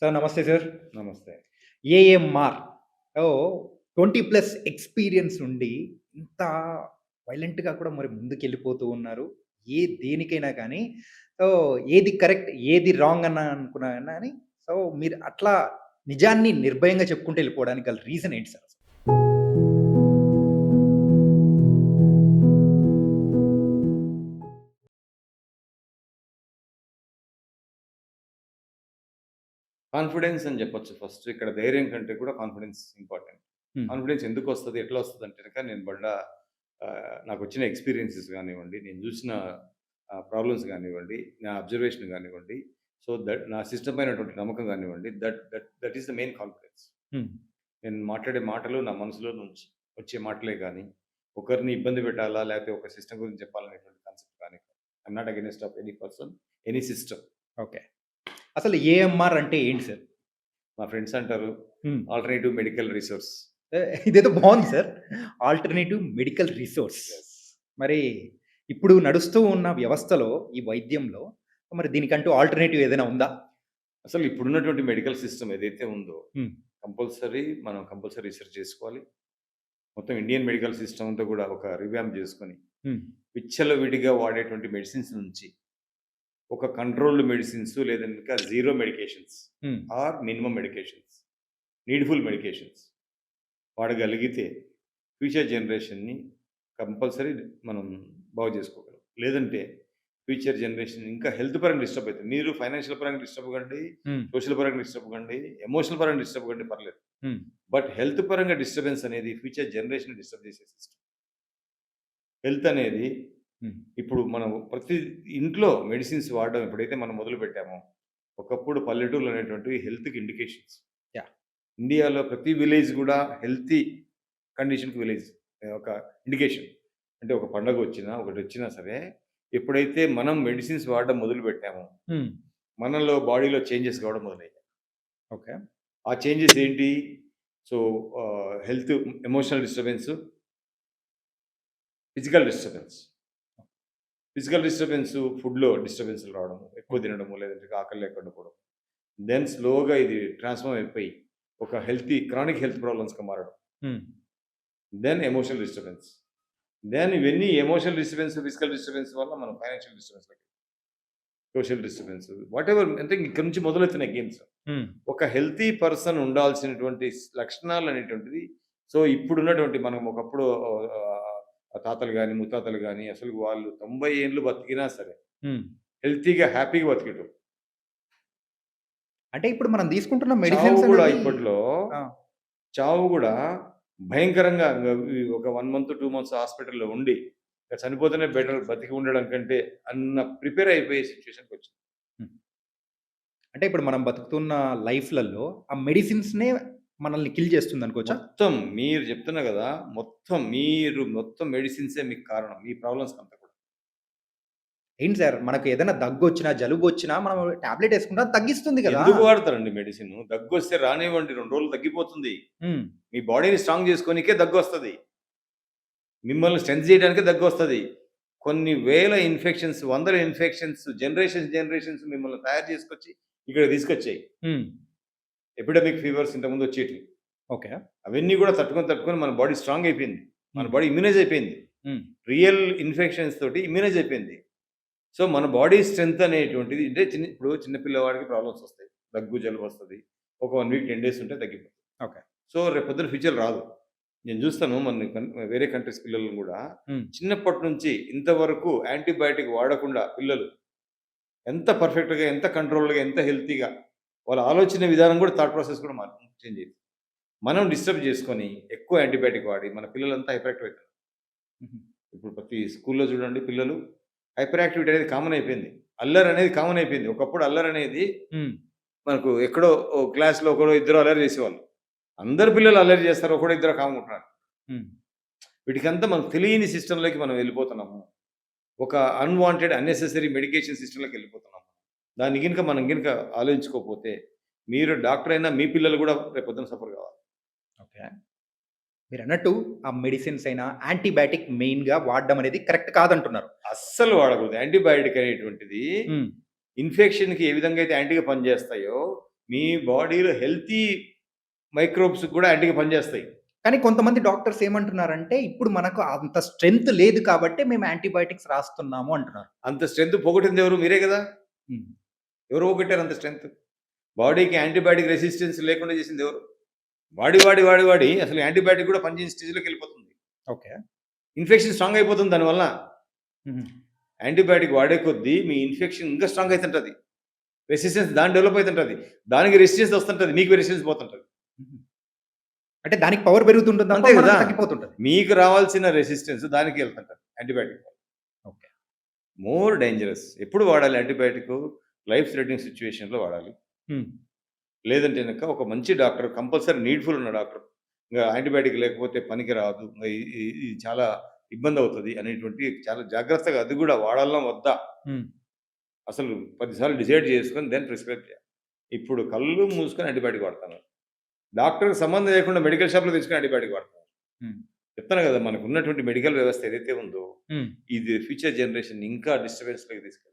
Sir నమస్తే sir. నమస్తే. AMR 20+ experience ఉండి ఇంత వైలెంట్‌గా కూడా మరి ముందుకెళ్ళిపోతూ ఉన్నారు. దేనికైనా కానీ సో, ఏది కరెక్ట్, ఏది రాంగ్ అనుకున్నా గాని సో, మీరు అట్లా నిజాన్ని నిర్భయంగా చెప్పుకుంటూ వెళ్ళిపోవడానికి గల రీజన్ ఏంటి సార్? కాన్ఫిడెన్స్ అని చెప్పొచ్చు ఫస్ట్. ఇక్కడ ధైర్యం కంటే కూడా కాన్ఫిడెన్స్ ఇంపార్టెంట్. హ్మ్. కాన్ఫిడెన్స్ ఎందుకొస్తది? ఎట్లా వస్తదంటే గనక నేను పడ్డ నాకొచ్చిన ఎక్స్‌పీరియన్సెస్ గానివ్వండి, నేను చూసిన ప్రాబ్లమ్స్ గానివ్వండి, నా అబ్జర్వేషన్ గానివ్వండి, సో, నా సిస్టమ్ పైనటువంటి నమ్మకం గానివ్వండి, that is the main confidence. హ్మ్. నేను మాట్లాడే మాటలు నా మనసులో నుంచి వచ్చే మాటలే గానీ, ఒకరిని ఇబ్బంది పెట్టాలా, లేకపోతే ఒక సిస్టమ్ గురించి చెప్పాలనేటువంటి కాన్సెప్ట్ కానీ, I'm not against of any person, any system. Okay. అసలు ఏఎంఆర్ అంటే ఏంటి సార్? మా ఫ్రెండ్స్ అంటారు హ్మ్. Alternative medical resource. ఇదేదో బావుంది sir. Alternative medical resource. Yes. మరి ఇప్పుడు నడుస్తూ ఉన్న వ్యవస్థలో, ఈ వైద్యంలో మరి దీనికంటూ ఆల్టర్‌నేటివ్ ఏదైనా ఉందా? అసలు ఇప్పుడున్నటువంటి మెడికల్ సిస్టమ్ ఏదైతే ఉందో, హ్మ్. మనం కంపల్సరీ రిసర్చ్ చేసుకోవాలి. మొత్తం ఇండియన్ మెడికల్ సిస్టమ్ అంతా కూడా ఒక రివాంప్ చేసుకొని, హ్మ్. విచ్చలవిడిగా వాడేటువంటి మెడిసిన్స్ నుంచి, ఒక కంట్రోల్డ్ మెడిసిన్స్ లేదంటే ఇంకా zero medications hmm. Or minimum medications, needful medications వాడగలిగితే ఫ్యూచర్ జనరేషన్‌ని కంపల్సరీ మనం బాగు చేసుకోగలం. లేదంటే ఫ్యూచర్ జనరేషన్ ఇంకా హెల్త్ పరంగా డిస్టర్బ్ అయితది. మీరు ఫైనాన్షియల్ పరంగా డిస్టర్బ్ కండి, హ్మ్. సోషల్ పరంగా డిస్టర్బ్ కండి, ఎమోషనల్ పరంగా డిస్టర్బ్ కండి పర్లేదు. హ్మ్. బట్ హెల్త్ పరంగా డిస్టర్బెన్స్ అనేది ఫ్యూచర్ జనరేషన్‌ని డిస్టర్బ్ చేసే సిస్టమ్. హెల్త్ అనేది హ్మ్. ఇప్పుడు మనం ప్రతి ఇంట్లో మెడిసిన్స్ వాడడం ఎప్పుడైతే మనం మొదలుపెట్టామో, ఒకప్పుడు పల్లెటూర్లు అనేటువంటివి హెల్త్‌కి ఇండికేషన్స్. యాహ్! ఇండియాలో ప్రతి విలేజ్ గూడా హెల్తీ కండిషన్‌కి విలేజ్ ఒక ఇండికేషన్. అంటే ఒక పండగొచ్చినా, ఒకటొచ్చినా సరే, ఎప్పుడైతే మనం మెడిసిన్స్ వాడడం మొదలుపెట్టామో, హ్మ్. మనలో బాడీలో చేంజెస్ కావడం మొదలయ్యాయి. ఓకే. ఆ చేంజెస్ ఏంటి? So, health, emotional disturbance, physical disturbance. Physical disturbance ఫుడ్‌లో డిస్టర్బెన్స్‌లు రావడము, ఎక్కువ ఓకే. తినడము, లేదంటే ఆకలి లేకుండా పోవడం. దెన్ స్లోగా ఇది ట్రాన్స్‌ఫార్మ్ అయిపోయి ఒక క్రానిక్ హెల్త్ ప్రాబ్లమ్స్‌గా మారడం. Hmm. Then emotional disturbance. Then ఇవన్నీ ఎమోషనల్ డిస్టర్బెన్స్, ఫిజికల్ డిస్టర్బెన్స్ వల్ల మనం ఫైనాన్షియల్ డిస్టర్బెన్స్‌లోకి, సోషల్ డిస్టర్బెన్స్ వాటెవర్ అంటే ఇక్కడ నుంచి మొదలవుతున్నాయి గేమ్స్. హ్మ్. ఒక హెల్తీ పర్సన్ ఉండాల్సినటువంటి లక్షణాలనేటువంటిది, సో, ఇప్పుడున్నటువంటి మనం ఒకప్పుడు తాతలు గాని, ముత్తాతలు గాని అసలు వాళ్ళు 90 ఏండ్లు బతికినా సరే హ్మ్. హెల్తీగా, హ్యాపీగా బతికేటోళ్ళు. అంటే ఇప్పుడు మనం తీసుకుంటున్న చావు మెడిసిన్స్ గూడా అనేవి ఇప్పట్లో ఆ! చావు గూడా భయంకరంగా ఒక 1 మంత్, 2 మంత్స్ హాస్పిటల్‌లో ఉండి, ఇక చనిపోతేనే బెటర్ బతికి ఉండడం కంటే అన్న ప్రిపేర్ అయిపోయే సిట్యుయేషన్‌కొచ్చింది. హ్మ్. అంటే ఇప్పుడు మనం బతుకుతున్న లైఫ్‌లలో ఆ మెడిసిన్స్‌నే మనల్ని కిల్ చేస్తుందనుకోవచ్చా? మొత్తం మీరు చెప్తున్నా గదా! మొత్తం మెడిసిన్సే మీకు కారణం. మీ ప్రాబ్లమ్స్‌కంతా కూడా. ఏంటి సార్ మనకు ఏదైనా దగ్గొచ్చినా, జలుబొచ్చినా మనం టాబ్లెట్ యేసుకుంటే అది తగ్గిస్తుంది గదా! ఎందుకు వాడతారండి మెడిసిను? దగ్గొస్తే రానివ్వండి 2 రోజులు తగ్గిపోతుంది. హ్మ్. మీ బాడీని స్ట్రాంగ్ చేసుకోనీకే దగ్గొస్తది. మిమ్మల్ని స్ట్రెంత్ చేయడానికే దగ్గొస్తది. కొన్ని వేల ఇన్ఫెక్షన్స్, వందల ఇన్ఫెక్షన్స్, జనరేషన్స్ మిమ్మల్ని తయారు చేసుకొచ్చి ఇక్కడికి తీసుకొచ్చాయి. హ్మ్. ఎపిడమిక్ ఫీవర్స్ ఇంతకుముందు వచ్చేటివి. ఓకే. అవన్నీ కూడా తట్టుకొని మన బాడీ స్ట్రాంగ్ అయిపోయింది. మన హ్మ్. బాడీ ఇమ్యూనైజ్ అయిపోయింది. హ్మ్. రియల్ ఇన్ఫెక్షన్స్ తోటి ఇమ్యూనైజ్ అయిపోయింది. సో, మన బాడీ స్ట్రెంత్ అనేటువంటిది అంటే ఇప్పుడు చిన్న పిల్లవాడికి ప్రాబ్లమ్స్ వస్తాయి. దగ్గు, జలుబు వస్తది. ఒక 1 వీక్, 10 డేస్ ఉంటే తగ్గిపోతుంది. ఓకే. సో, రేపొద్దున ఫ్యూచర్ రాదు. నేను చూస్తాను వేరే కంట్రీస్ పిల్లలను గూడా హ్మ్. చిన్నప్పటి నుంచి ఇంతవరకు యాంటీబయాటిక్ వాడకుండా పిల్లలు ఎంత పర్ఫెక్ట్‌గా, ఎంత కంట్రోల్డ్‌గా, ఎంత హెల్తీగా వాళ్ళ ఆలోచన విధానం కూడా థాట్ ప్రాసెస్ కూడా చేంజ్ అయింది. మనం డిస్టర్బ్ చేసుకొని ఎక్కువ యాంటీబయాటిక్ వాడి మన పిల్లలంతా హైపర్ యాక్టివ్ అయితున్నారు. హుహు. ఇప్పుడు ప్రతి స్కూల్‌లో చూడండి పిల్లలు హైపర్ యాక్టివిటీ అనేది కామన్ అయిపోయింది. అల్లరి అనేది కామన్ అయిపోయింది. ఒకప్పుడు అల్లరి అనేది హ్మ్. మనకు ఎక్కడో క్లాస్‌లో ఒకడో ఇద్దరో అల్లరి చేసేవాళ్ళు. అందరు పిల్లలు అల్లరి చేస్తారు. ఒకడో ఇద్దరో కామ్‌గా ఉంటున్నారు. హ్మ్. వీటికంతా మనకు తెలియని సిస్టమ్‌లోకి మనం వెళ్ళిపోతున్నాము. ఒక అన్‌వాంటెడ్, అన్నెసెసరీ మెడికేషన్ సిస్టమ్‌లోకి వెళ్ళిపోతున్నాము. దాన్ని మనం ఆలోచించుకోకపోతే మీరు డాక్టర్ అయినా మీ పిల్లలు కూడా రేపొద్దున సఫర్ కావాలి. ఓకే. మీరన్నట్టు ఆ మెడిసిన్స్ అయినా యాంటీబయాటిక్ మెయిన్‌గా వాడడం అనేది కరెక్ట్ కాదంటున్నారు. అస్సలు వాడకూడదు. యాంటీబయాటిక్ అనేటువంటిది హ్మ్. ఇన్ఫెక్షన్‌కి ఏ విధంగా అయితే యాంటీగా పనిచేస్తాయో, మీ బాడీలో హెల్తీ మైక్రోబ్స్ కూడా యాంటీగా పనిచేస్తాయి. కానీ కొంతమంది డాక్టర్స్ ఏమంటున్నారంటే, ఇప్పుడు మనకు అంత స్ట్రెంత్ లేదు కాబట్టే మేము యాంటీబయోటిక్స్ రాస్తున్నాము అంటున్నారు. అంత స్ట్రెంత్ పోగొట్టింది ఎవరు? మీరే కదా! హ్మ్. ఎవరు పోగొట్టారు అంత స్ట్రెంత్? బాడీకి యాంటీబయాటిక్ రెసిస్టెన్స్ లేకుండా చేసింది ఎవరు? వాడి అసలు యాంటీబయాటిక్ కూడా పనిచేసే స్టేజ్‌లోకి వెళ్ళిపోతుంది. ఓకే. ఇన్ఫెక్షన్ స్ట్రాంగ్ అయిపోతుంది దానివల్ల. హుహు. యాంటీబయాటిక్ వాడే కొద్దీ మీ ఇన్ఫెక్షన్ ఇంకా స్ట్రాంగ్ అయితుంటది. రెసిస్టెన్స్ దాన్ని డెవలప్ అయితుంటది. దానికి రెసిస్టెన్స్ వస్తుంటది. మీకు రెసిస్టెన్స్ పోతుంటది. హుహు. అంటే దానికి పవర్ పెరుగుతుంటుంది తప్ప అంతే మనకు కదా! తగ్గిపోతుంటది. మీకు రావాల్సిన రెసిస్టెన్స్ దానికి వెళ్తుంటది యాంటీబయాటిక్. ఓకే. More dangerous. ఎప్పుడు వాడాలి యాంటీబయాటిక్? లైఫ్ థ్రెటనింగ్ సిట్యుయేషన్‌లో వాడాలి. హ్మ్. లేదంటే గనక ఒక మంచి డాక్టర్ కంపల్సరీ నీడ్‌ఫుల్ ఉన్న డాక్టర్. ఇంగా యాంటీబయాటిక్ లేకపోతే పనికి రాదు. ఇంగ ఇది చాలా ఇబ్బందవుతది అనేటువంటి చాలా జాగ్రత్తగా అది గూడా వాడాలా? వద్దా? హ్మ్. అసలు 10 సార్లు డిసైడ్ చేసుకొని దెన్ ప్రిస్క్రైబ్ చేయాలి. ఇప్పుడు కళ్ళు మూసుకొని యాంటీబయాటిక్ వాడుతున్నారు. డాక్టర్‌కి సంబంధం లేకుండా మెడికల్ షాప్‌లో తెచ్చుకొని యాంటీబయాటిక్ వాడుతున్నారు. హ్మ్. చెప్తాను గదా! మనకున్నటువంటి మెడికల్ వ్యవస్థ ఏదైతే ఉందో, హ్మ్. ఇది ఫ్యూచర్ జనరేషన్‌ని ఇంకా డిస్టర్బెన్స్‌లోకి తీసుకెళ్తుంది.